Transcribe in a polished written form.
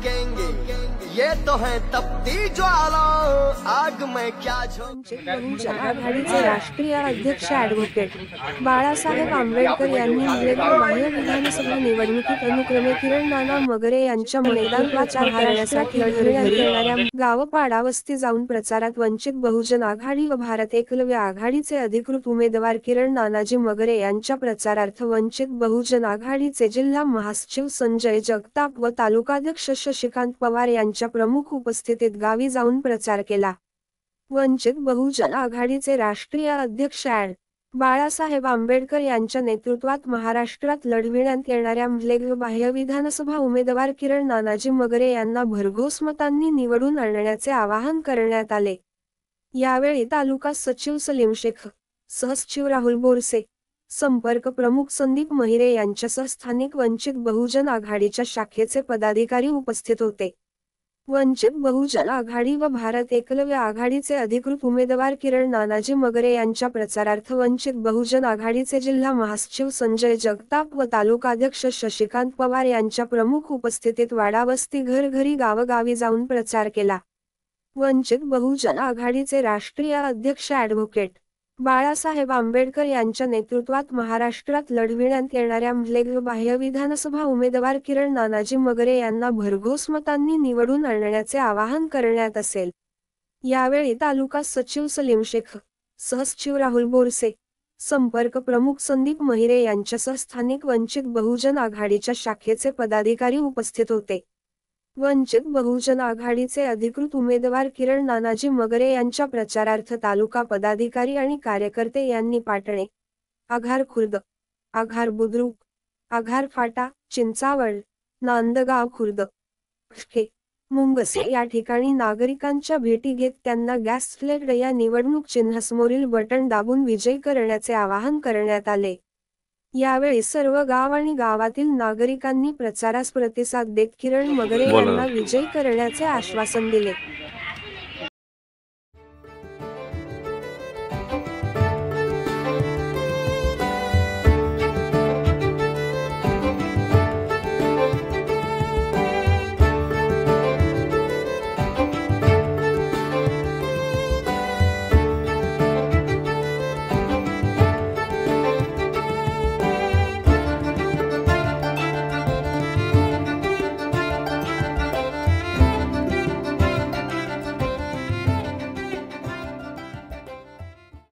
झोंकेंगे, ये तो है तपती ज्वालाओं, आग में क्या वंचित बहुजन आघाडीचे राष्ट्रीय अध्यक्ष ॲडव्होकेट बाळासाहेब आंबेडकर यांनी बाह्य विधानसभा निवडणुकीत अनुक्रमे किरण नाना मगरे यांच्या मैदान प्रचार करण्यासाठी लढवण्यात येणाऱ्या गावपाडा वस्ती जाऊन प्रचारात वंचित बहुजन आघाडी व भारत एकलव्य आघाडीचे अधिकृत उमेदवार किरण नानाजी मगरे यांच्या प्रचारार्थ वंचित बहुजन आघाडीचे जिल्हा महासचिव संजय जगताप व तालुकाध्यक्ष शशिकांत पवार यांच्या प्रमुख उपस्थितीत गावी जाऊन प्रचार केला। वंचित बहुजन आघाडीचे राष्ट्रीय अध्यक्ष ॲड. बाळासाहेब आंबेडकर यांच्या नेतृत्वात महाराष्ट्रात लढविण्यात येणाऱ्या बाह्य विधानसभा उमेदवार किरण नानाजी मगरे यांना भरघोस मतांनी निवडून आणण्याचे आवाहन करण्यात आले। यावेळी तालुका सचिव सलीम शेख, सहसचिव राहुल बोरसे, संपर्क प्रमुख संदीप महिरे यांच्यासह स्थानिक वंचित बहुजन आघाडीच्या शाखेचे पदाधिकारी उपस्थित होते। वंचित बहुजन आघाडी व भारत एकलव्य आघाडीचे अधिकृत उमेदवार किरण नानाजी मगरे यांच्या प्रचारार्थ वंचित बहुजन आघाडीचे जिल्हा महासचिव संजय जगताप व तालुकाध्यक्ष शशिकांत पवार यांच्या प्रमुख उपस्थितीत वाडावस्ती घरघरी गावगावी जाऊन प्रचार केला। वंचित बहुजन आघाडीचे राष्ट्रीय अध्यक्ष ॲडव्होकेट बाळासाहेब आंबेडकर यांच्या नेतृत्वात महाराष्ट्रात लढविण्यात येणाऱ्या बाह्य विधानसभा उमेदवार किरण नानाजी मगरे यांना भरघोस मतांनी निवडून आणण्याचे आवाहन करण्यात असेल। यावेळी तालुका सचिव सलीम शेख, सहसचिव राहुल बोरसे, संपर्क प्रमुख संदीप महिरे यांच्यासह स्थानिक वंचित बहुजन आघाडीच्या शाखेचे पदाधिकारी उपस्थित होते। वंचित बहुजन आघाडीचे अधिकृत उमेदवार किरण नानाजी मगरे यांच्या प्रचारार्थ तालुका पदाधिकारी आणि कार्यकर्ते यांनी पाटणे, आघार खुर्द, आघार बुद्रुक, आघार फाटा, चिंचावड, नांदगाव खुर्द, मुंगसे या ठिकाणी नागरिकांच्या भेटी घेत त्यांना गॅस फ्लेड या निवडणूक चिन्हासमोरील बटन दाबून विजयी करण्याचे आवाहन करण्यात आले। यावेळी सर्व गाव आणि गावातील नागरिकांनी प्रचारास प्रतिसाद देत किरण मगरे यांना विजयी करण्याचे आश्वासन दिले।